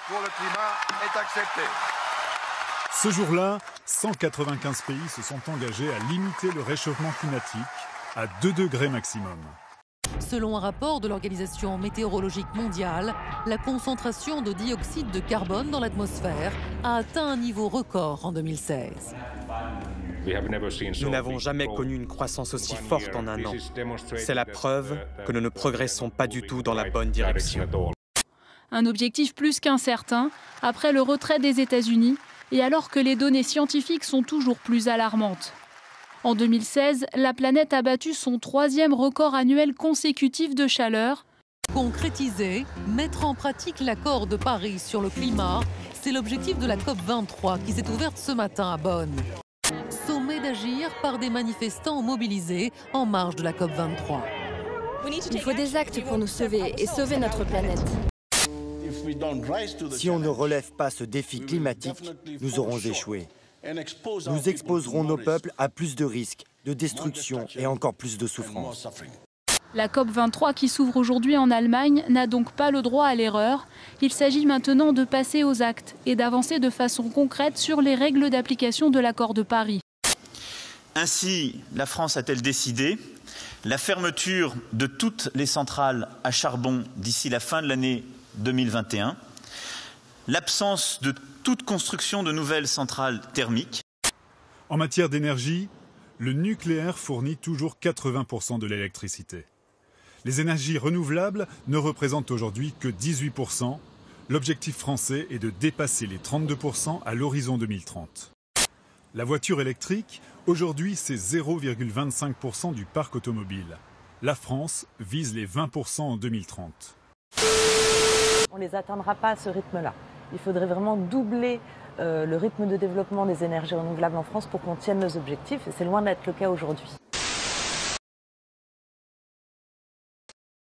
pour le climat est accepté. Ce jour-là, 195 pays se sont engagés à limiter le réchauffement climatique à 2 degrés maximum. Selon un rapport de l'Organisation météorologique mondiale, la concentration de dioxyde de carbone dans l'atmosphère a atteint un niveau record en 2016. Nous n'avons jamais connu une croissance aussi forte en un an. C'est la preuve que nous ne progressons pas du tout dans la bonne direction. Un objectif plus qu'incertain après le retrait des États-Unis et alors que les données scientifiques sont toujours plus alarmantes. En 2016, la planète a battu son 3e record annuel consécutif de chaleur. Concrétiser, mettre en pratique l'accord de Paris sur le climat, c'est l'objectif de la COP23 qui s'est ouverte ce matin à Bonn. Sommet d'agir par des manifestants mobilisés en marge de la COP23. Il faut des actes pour nous sauver et sauver notre planète. Si on ne relève pas ce défi climatique, nous aurons échoué. Nous exposerons nos peuples à plus de risques, de destruction et encore plus de souffrance. La COP23 qui s'ouvre aujourd'hui en Allemagne n'a donc pas le droit à l'erreur. Il s'agit maintenant de passer aux actes et d'avancer de façon concrète sur les règles d'application de l'accord de Paris. Ainsi, la France a-t-elle décidé la fermeture de toutes les centrales à charbon d'ici la fin de l'année 2021, l'absence de toute construction de nouvelles centrales thermiques. En matière d'énergie, le nucléaire fournit toujours 80% de l'électricité. Les énergies renouvelables ne représentent aujourd'hui que 18%. L'objectif français est de dépasser les 32% à l'horizon 2030. La voiture électrique, aujourd'hui, c'est 0,25% du parc automobile. La France vise les 20% en 2030. On ne les atteindra pas à ce rythme-là. Il faudrait vraiment doubler le rythme de développement des énergies renouvelables en France pour qu'on tienne nos objectifs. Et c'est loin d'être le cas aujourd'hui.